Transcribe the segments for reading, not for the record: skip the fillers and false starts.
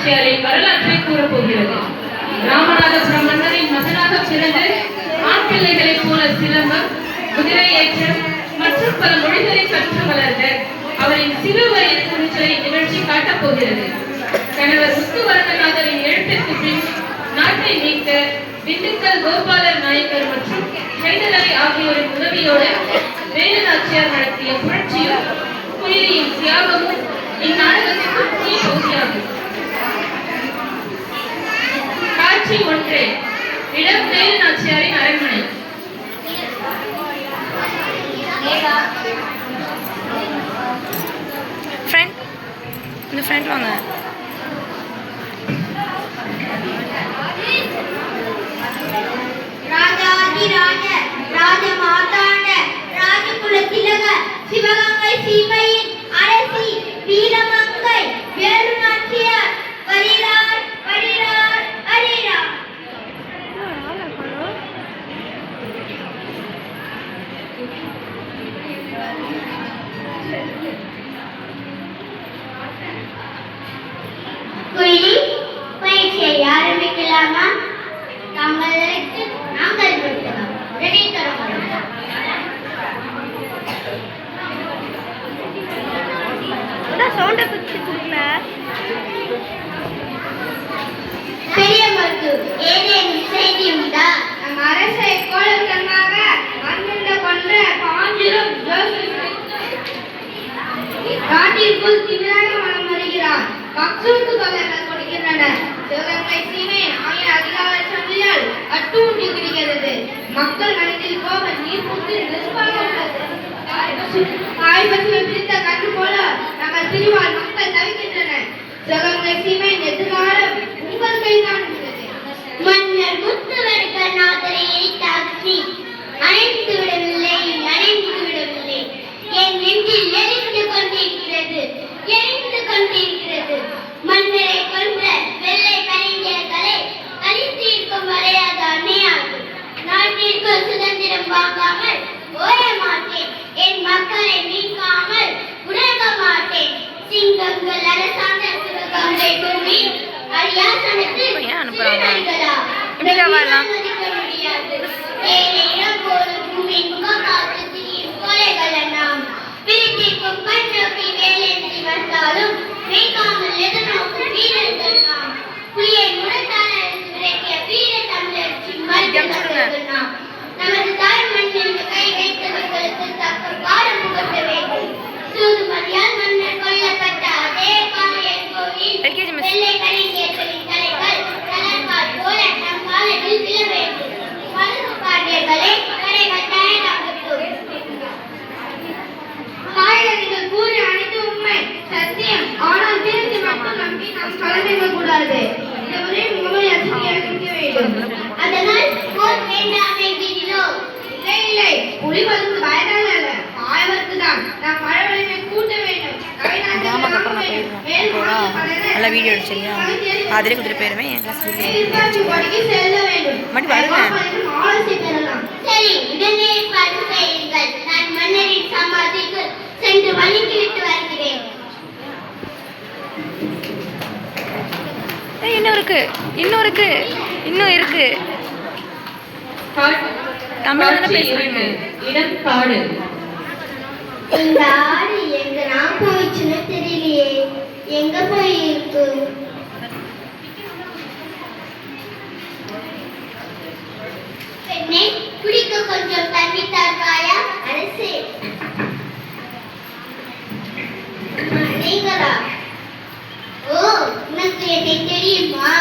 நாச்சியாரின் வரலாற்றை கூறப்போகிறது. ராமநாதபுரம் மன்னரின் மகனாக பிறந்து ஆண் பிள்ளைகளைப் போல சிலம்பம், குதிரை ஏற்றம் மற்றும் பல மொழிகளை கற்று வளர்ந்த அவரின் சிறு வயது துணிச்சலை நிகழ்ச்சி காட்டப் போகிறது. கணவர் முத்துவரதநாதரின் எழுத்திற்கு பின் நாட்டை மீட்க திண்டுக்கல் கோபாலர் நாயக்கர் மற்றும் ஹைதர் அலி ஆகியோரின் உதவியோடு வேலு நாச்சியார் நடத்திய புரட்சியும் குயிலியின் தியாகமும் இந்நாடகத்திற்கு முக்கிய பகுதியாகும். காட்சி 1. இடம் வேலு நாச்சியாரின் அரண்மனை. இந்த ஃப்ரெண்ட் வாங்க. ராஜாதிராஜ ராஜமாதாண்ட ராஜகுல திலக சிவகங்கை சீமையின் அரசி வீரமங்கை வேலு நாச்சியார் வருகிறார் வருகிறார் வருகிறார். குயிலி, பயிற்சியை ஆரம்பிக்கலாமா? தாங்களுக்கு நாங்கள் விட்டோம். ரெடி தொடங்கலாம். சவுண்ட குச்சி கொடுக்கல. பெரியவருக்கு ஏதேனும் செய்தி உண்டா? நம் அரசை கோலத்தனமாக மண்ணில் கொன்ற பாஞ்சிரும் நாட்டிற்குள் திமிராக மனம் வருகிறார். பக்தருக்கு தொகைகள் கொடுக்கின்றனர். சிவகங்கை சீமை ஆகிய அதிகார சந்தையால் அட்டூண்டி கிடைக்கிறது. மக்கள் மனதில் போக நீர் பூத்து நெருப்பாக உள்ளது. தாய்பசுவை பிரித்த கண்ணு போல நாங்கள் பிரிவால் மக்கள் தவிக்கின்றனர். சிவகங்கை சீமையின் எதிர்காலம் உங்கள் கைதான் உள்ளது. மன்னர் முத்துவரதநாதரை எரித்தாக்கி அணைத்து விடவில்லை, அணைத்து விடவில்லை. என் நெஞ்சில் எரிந்து கொண்டிருக்கிறது, எரிந்து கொண்டிருக்கிறது. மன்னரை கொன்ற வெள்ளை கலைஞர்களை அழித்திருக்கும் வரை அது அணையாது. நாட்டிற்கு சுதந்திரம் வாங்காமல் ஓய மாட்டேன். என் மக்களை மீட்காமல் உணர மாட்டேன். சிங்கங்கள் அரசாங்க சிவகங்கை பூமி அரியாசனத்தில் சிறுநடிகளா மதிக்க முடியாது. ஏழையிடம் ஒரு பூமி முகக்காத்து திரியும் கொலைகள் நாம் பிரித்திருக்கும் கண்ணோக்கி வேலேந்தி வந்தாலும் மேய்க்காமல் எதிர்நோக்கும் வீரர்கள் நாம். புலியை முரட்டான விரட்டிய வீர தமிழர்ச்சி மறுத்தவர்கள் நாம். நமது தாய் மண்ணில் கை வைத்தவர்களுக்கு தக்க பாடம் புகட்ட வேண்டும். சூதுமதியால் மன்னர் கொல்லப்பட்ட அதே காளையர் கோவில் வெள்ளை கலைஞர்களின் தலைகள் தலர்கால் போல நம் காலத்தில் விழ வேண்டும். மருது பாண்டியர்களை கரைகள் தயாராகட்டும். காயகர்கள் கூறி அனைத்து உண்மை சத்தியம். ஆனால் திருத்தி மட்டும் நம்பி நாம் கலந்துக்க கூடாது. இந்த முறை முகமை அச்சுறுத்த வேண்டும். அதனால் போர் வேண்டாமே வீடிலோ. இல்லை இல்லை, புலி வந்து பயனால அல்ல, ஆய்வருக்கு தான். நாம் மழை கூட்ட வேண்டும். நல்லா வீடியோ எடுச்சிருக்கா? அதிலே கொடுத்துட்டு போயிருமே. செல்ல வேண்டும். ஆலோசனை பெறலாம். சரி, உடனே ஏற்பாடு செய்யுங்கள். நான் மன்னரின் சமாதிக்கு சென்று வணங்கி விட்டு வருகிறேன். இன்னும் இருக்கு, இன்னும் இருக்கு, இன்னும் இருக்கு. தமிழ் தானே பேசுறீங்க? இடம் காடு. இந்த ஆடு எங்க நான் போயிடுச்சுன்னு தெரியலையே. எங்க போய் இருக்கு? பெண்ணே, குடிக்க கொஞ்சம் தண்ணி தருவாயா? அரசே. நீங்களா? ஓ, உனக்கு என்னை தெரியுமா?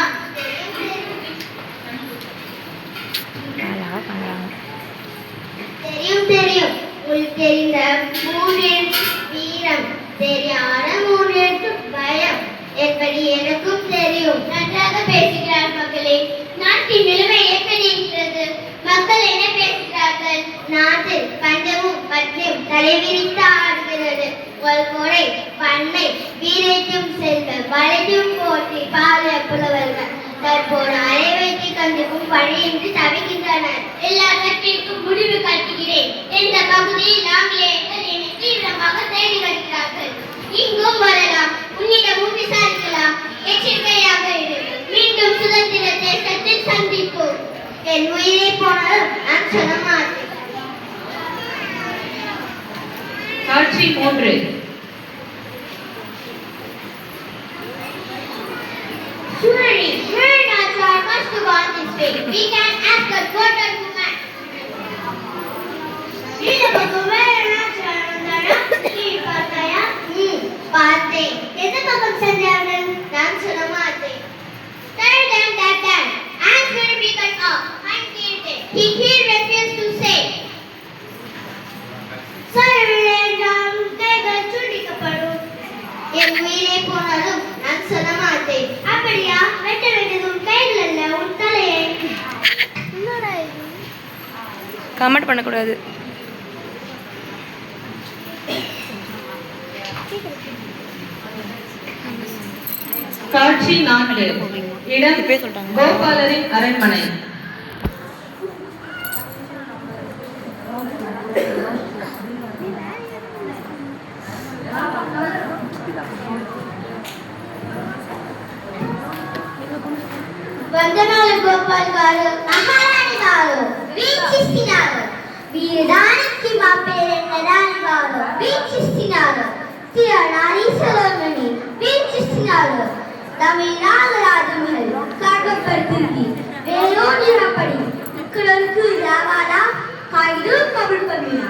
தெரியும் தெரியும். உங்களுக்கு தெரிந்த 3 எழுத்து வீரம், தெரியாத 3 எழுத்து பயம் எப்படி எனக்கும் தெரியும். நன்றாக பேசுகிறார் மகளே. நாட்டின் நிலைமை எப்படி இருக்கிறது? மக்கள் என்ன பேசுகிறார்கள்? நாட்டில் பஞ்சமும் பட்டியும் தலைவிரித்து ஆடுகிறது. கோடை பன்மை வீரத்தும் செல்வ வளையும் போற்றி பாலிய புலவர்கள் தற்போது அரை வைத்து கண்டிப்பும் பணியின்றி தவிக்கின்றனர். எல்லாவற்றிற்கும் முடிவு கட்டுகிறேன். எந்த பகுதியில் ஆங்கிலேயர்கள் என்னை தீவிரமாக தேடி வருகிறார்கள். இங்கும் வரலாம், உன்னிடமும் விசாரிக்கலாம். எச்சரிக்கையாக 3. Surely, Nature must go on this way. We can ask a total woman. இந்த பக்கம் வேற Nature வந்தாரா? நீ பார்த்தாயா? பார்த்தேன். எந்த பக்கம் சென்றார்கள்? நான் சொல்ல மாட்டேன். Tell them that answer be cut off. I heard it. He refused to say. சொல்லவில்லை என்றால் கைகள் துண்டிக்கப்படும். என் உயிரே போனாலும் நான் சொல்ல மாட்டேன். அப்படியா? வெட்ட வேண்டியது உன் கைகள் அல்ல, உன் தலையை. கமெண்ட் பண்ணக்கூடாது. காட்சி 4. இடம் கோபாலரின் அரண்மனை. వందనాలు గోపాల్ గారు, మహారాణి గారు, వీక్షిస్తున్నారు. వీరడానికి మా పేరెంట్ రాణి గారు వీక్షిస్తున్నారు. తిరణాలి సలోమని వీక్షిస్తున్నారు. తమిళనాడు రాజమహల్ కాకపడుతుంది. వేలోనిపడి ఇక్కడకు రావాలా? కాయిదు కబురు పంపిన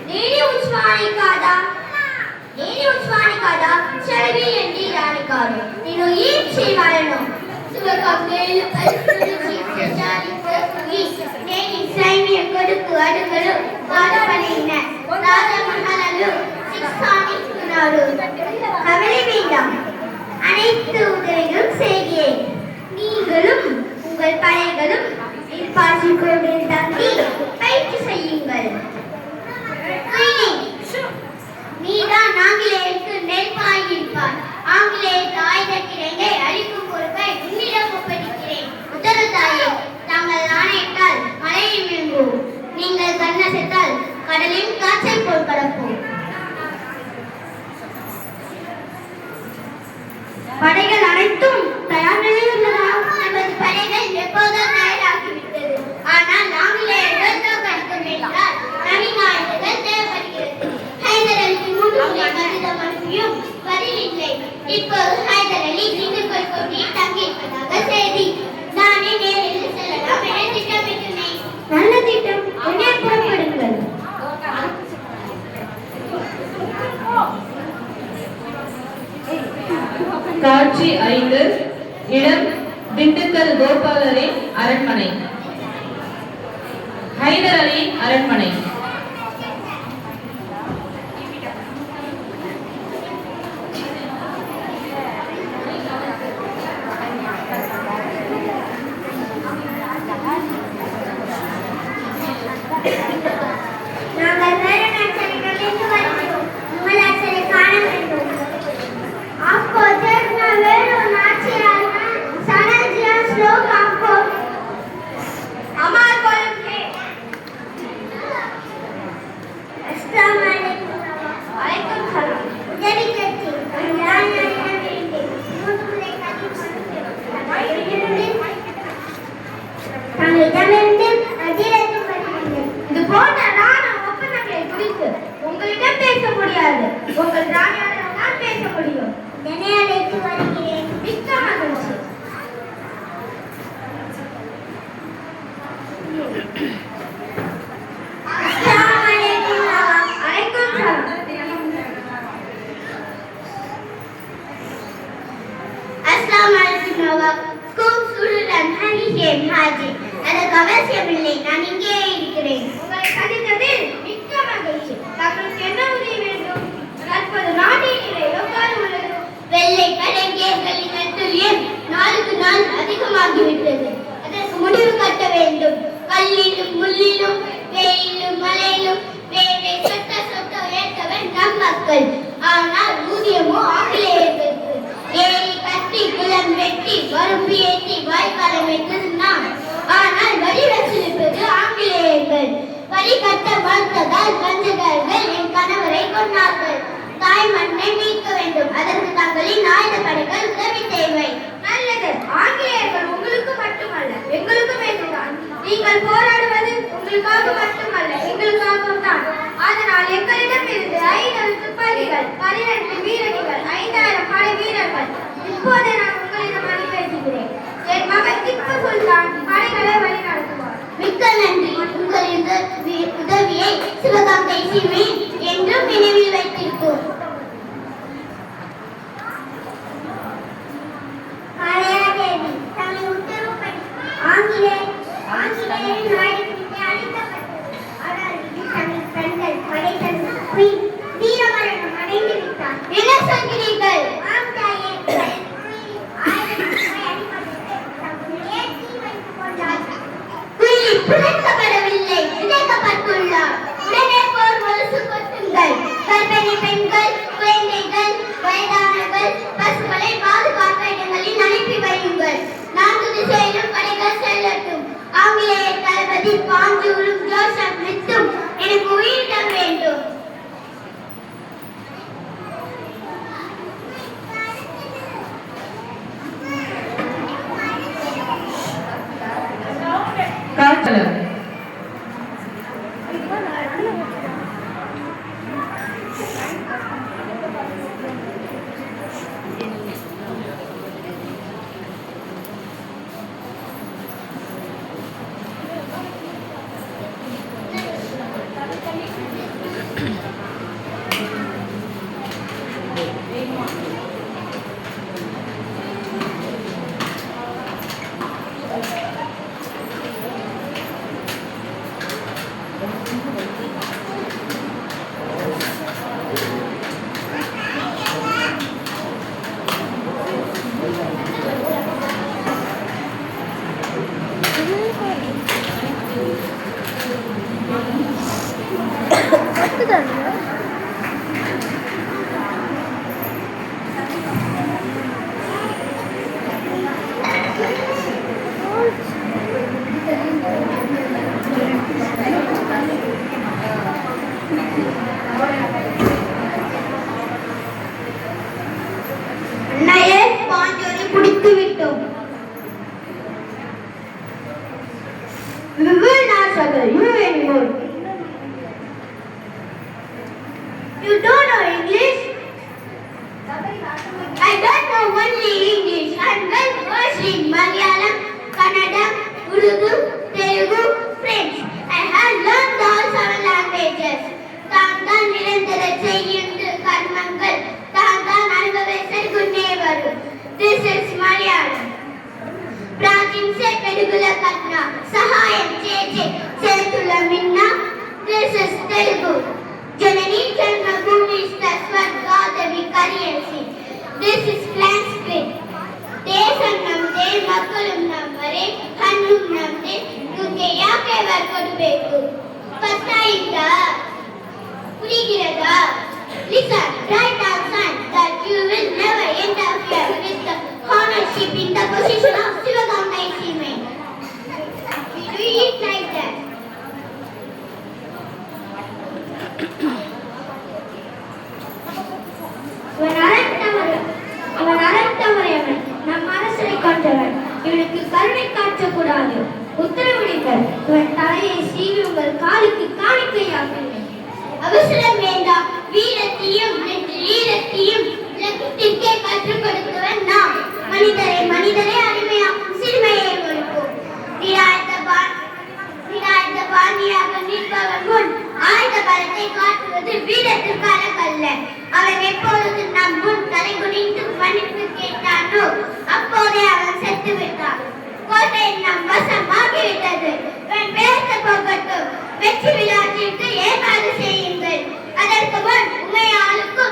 నేనే ఉస్మాని కాదా? నేనే ఉస్మాని కాదా? చదివేయండి రాణి గారు. నేను ఏం చేయగలను? సైన్య కొడుకు అడుగులు బాధపడిన రాజమహలు శిక్షానిస్తున్నారు. கவலை வேண்டாம், அனைத்து உதவிகளும் செய்கிறேன். நீங்களும் உங்கள் படைகளும் பாசிக்கொண்டில் தங்கி பயிற்சி செய்யுங்கள். நீதான் ஆங்கிலேயருக்கு நெருப்பாயிருப்பார். ஆங்கிலேயருக்கு ஆயுத கிழங்கை அழிக்கும் பொறுப்பை உன்னிடம் ஒப்படைக்கிறேன். உத்தரத்தாயே, தாங்கள் ஆணையிட்டால் மலையை விழுங்குவோம். நீங்கள் கண்ணசைத்தால் கடலின் காற்றை போல் கடப்போம். படைகள் அனைத்தும் தயார் நிலையில் உள்ளதா? நமது படைகள் எப்போதும் தயாராகிவிட்டது. ஆனால் ஆங்கிலேயர்கள் தோற்கடிக்க வேண்டால் நவீன ஆயுதங்கள் தேவைப்படுகிறது. ஹைதர் அலிக்கு 3 முறை கடிதம் அனுப்பியும் பதில் இல்லை. இப்போது ஹைதர் அலி திண்டுக்கல் கோட்டையில் தங்கியிருப்பதாக செய்தி. நானே நேரில் செல்லலாம் என திட்டமிட்டுள்ளேன். நல்ல திட்டம். உடனே புறப்படுங்கள். காட்சி 5. இடம் திண்டுக்கல் கோபாலரின் அரண்மனை. ஹைதர் அலியின் அரண்மனை. நாங்கள் வேறு நட்சத்திரங்களிலிருந்து வருகிறோம். உங்கள் அச்சரை காண வேண்டும். आपको देखना वेरो नाचियाना सनजिया श्लोक आपको हमार बोल के अस्सलाम वालेकुम वालेकुम सलाम मुझे भी कहती अल्लाह ने वेंटे मुझे काटी தமிழகமெங்கும் அதிரத்து வருகிறது. இது போன்ற ராணுவ ஒப்பந்தங்களை குறித்து உங்களிடம் பேச முடியாது. உங்கள் ராணியாரிடம் தான் பேச முடியும். என்னை அழைத்து வருகிறேன். மிக்க மகிழ்ச்சி. அஸ்ஸலாமு அலைக்கும். அலைக்கும் சலாம். அஸ்ஸலாமு அலைக்கும் நவாப். கூசுடன் ஹரிஹேம் ஹாஜி. எனக்கு அவசியமில்லை, நான் இங்கேயே இருக்கிறேன். உங்களை சந்தித்ததில் மிக்க மகிழ்ச்சி. தங்களுக்கு என்ன உதவி வேண்டும்? தற்போது நாட்டின் நிலை எவ்வாறு உள்ளது? வெள்ளை கலைஞர்களின் நட்டுழியம் நாளுக்கு நாள் அதிகமாகிவிட்டது. அதற்கு முடிவு கட்ட வேண்டும். கல்லிலும் முள்ளிலும் வெயிலும் மழையிலும் வேலை சொட்ட சொட்ட உயர்த்தவன் நம் மக்கள். ஆனால் ஊதியமோ ஆங்கிலேயர்களுக்கு. ஏரி கட்டி குளம் வெட்டி வரம்பு ஏற்றி வாய்க்காலம் வெட்டது நாம். ஆனால் வரி வசூலிப்பது ஆங்கிலேயர்கள். வரி கட்ட மறுத்ததால் வஞ்சகர்கள் என் கணவரை கொண்டார்கள். தாய் மண்ணை மீட்க வேண்டும். அதற்கு தங்களின் ஆயுத படைகள் உதவி தேவை. நல்லது. ஆங்கிலேயர்கள் உங்களுக்கு மட்டுமல்ல, எங்களுக்கும் வேண்டும்தான். நீங்கள் போராடுவது உங்களுக்காக மட்டுமல்ல, எங்களுக்காகவும் தான். அதனால் எங்களிடம் இருந்து 5 துப்பாக்கி சொல்கிறீர்கள்? புலி புதைக்கப்படவில்லை, விதைக்கப்பட்டுள்ளார். உடனே போர் முரசு கொட்டுங்கள். கர்ப்பிணி பெண்கள், குழந்தைகள், வயதானவர்கள், பசுக்களை பாதுகாக்க இடங்களில் அனுப்பி வையுங்கள். 4 திசையிலும் படைகள் செல்லட்டும். ஆங்கிலேய தளபதி பாஞ்சூரும் ஜோசப் மித்தும் எனக்கு உயிரிடம் வேண்டும். காற்றலர் அன்னையே, பாஞ்சூரை பிடித்து விட்டோம். We will not struggle you anymore. You don't know English? I don't know only English. I'm well versed in Malayalam, Kannada, Urdu, Telugu, French. I have learned all 7 languages. தான் நிரந்தர செய்கின்ற கர்மங்கள் தான் அனுபவித்தல் குன்னே வரும். This is Malayalam. प्राचीन से पेलुगुला कथना सहायम चेचे चेतुला मिन्ना. This is Telugu. Janani Janmabhoomi स्वर्गादवि करियसी. This is Sanskrit. தேசம் ನಮ್ಮದೇ, ಮಕ್ಕಳು ನಮ್ಮವರೇ, ಹಣ್ಣು ನಮ್ಮದೇ, ನಿಮಗೆ ಯಾಕೆ ಬರ್ಕೊಡ್ಬೇಕು? ಪತ್ತಾಯಿತಾ? புரிகிறதா? Listen, write down sign that you will never interfere with the ownership in the position of Sivaganga cement. We do it like that. அவன் அரட்டமுறையவன், நம் அரசரை கொன்றவன். இவனுக்கு கருணை காட்டக்கூடாது. உத்தரவிடுங்கள். இவன் தலையை சீவி உங்கள் காலுக்கு காணிக்கையாக்குங்கள். அவசரம் வேண்டாம். வீரத்தையும் வீரத்தையும் உலகத்திற்கே கற்றுக் கொடுத்தவன் நாம். மனிதரை அடிமையாக்கும் சிறுமையை ஒழிப்போம். நிராயுத பாணியாக நிற்பவன் முன் ஆயுத பலத்தை காட்டுவது வீரத்திற்கான அல்ல. அவன் எப்பொழுது நம் முன் தலை குனிந்து மன்னிப்பு கேட்டானோ அப்போதே அவன் செத்து விட்டான். கோட்டை நம் வசம் ஆகிவிட்டது. இவன் பேச போகட்டும். வெற்றி விழாவிற்கு ஏற்பாடு செய்யுங்கள். அதற்கு முன் உண்மையாளுக்கு